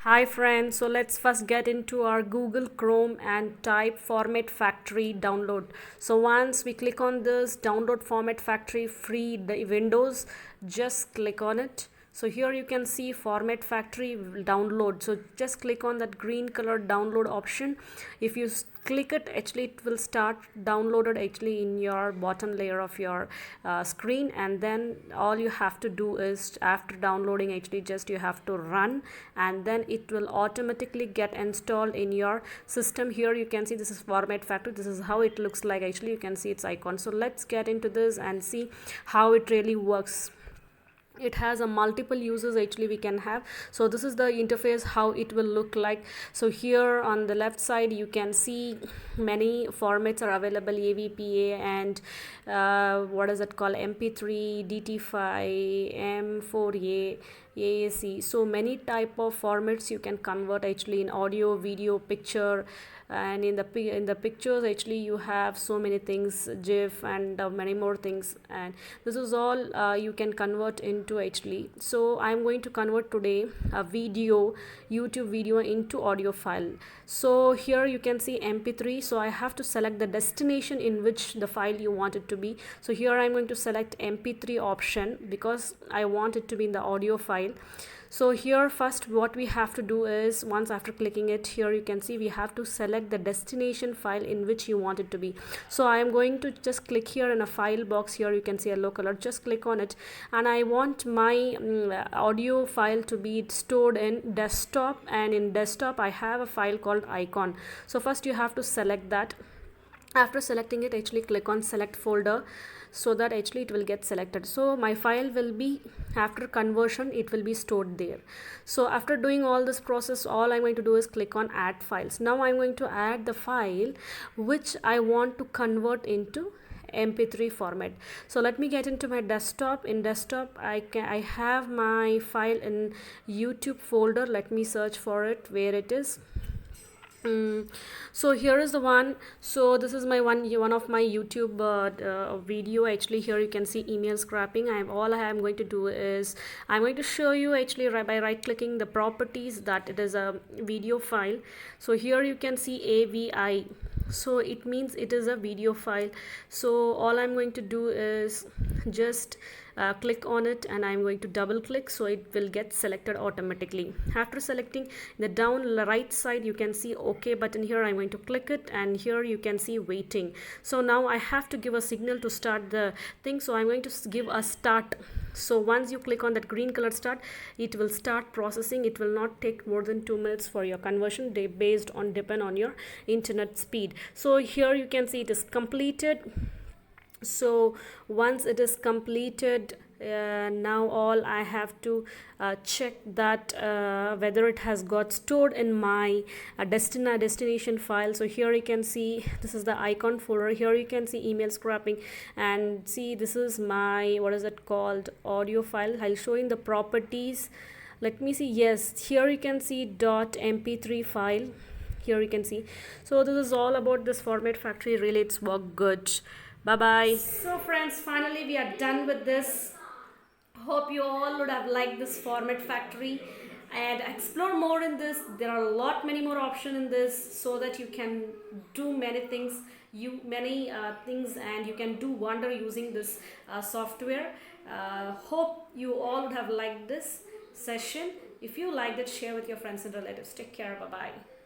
Hi friends, so let's first get into our Google Chrome and type Format Factory download. So once we click on this download Format Factory free the Windows, just click on it. So here you can see Format Factory download. So just click on that green color download option. If you click it, actually it will start downloaded actually in your bottom layer of your screen, and then all you have to do is after downloading actually just you have to run, and then it will automatically get installed in your system. Here you can see this is Format Factory. This is how it looks like. Actually you can see its icon. So let's get into this and see how it really works. It has a multiple uses actually we can have. So this is the interface how it will look like. So here on the left side you can see many formats are available: avpa and what is it called, mp3, dt5, m4a, AAC. So many type of formats you can convert actually in audio, video, picture, and in the pictures actually you have so many things, GIF and many more things, and this is all you can convert into actually. So I'm going to convert today a video, YouTube video, into audio file. So here you can see mp3. So I have to select the destination in which the file you want it to be. So here I'm going to select mp3 option because I want it to be in the audio file. So here first what we have to do is, once after clicking it, here you can see we have to select the destination file in which you want it to be. So I am going to just click here in a file box. Here you can see yellow color, just click on it, and I want my audio file to be stored in desktop, and in desktop I have a file called icon. So first you have to select that. After selecting it, actually click on select folder, so that actually it will get selected. So my file will be, after conversion, it will be stored there. So after doing all this process, all I'm going to do is click on add files. Now I'm going to add the file which I want to convert into mp3 format. So let me get into my desktop. In desktop I have my file in YouTube folder. Let me search for it where it is. So here is the one. So this is my one of my YouTube video. Actually here you can see email scrapping. All I am going to do is I'm going to show you actually by right clicking the properties that it is a video file. So here you can see AVI. So it means it is a video file. So all I'm going to do is just click on it, and I'm going to double click, so it will get selected automatically. After selecting, the down right side you can see OK button. Here I'm going to click it, and here you can see waiting. So now I have to give a signal to start the thing. So I'm going to give a start. So once you click on that green color start, it will start processing. It will not take more than 2 minutes for your conversion. They depend on your internet speed. So here you can see it is completed. So once it is completed, now all I have to check that whether it has got stored in my destination file. So here you can see this is the icon folder. Here you can see email scrapping, and see this is my, what is it called, audio file. I'll show you the properties. Let me see. Yes, here you can see .mp3 file. Here you can see. So this is all about this Format Factory. Really, it's worked good. Bye bye. So friends, finally we are done with this. Hope you all would have liked this Format Factory and explore more in this. There are many more options in this, so that you can do many things, things, and you can do wonder using this software. Hope you all would have liked this session. If you liked it, share with your friends and relatives. Take care. Bye bye.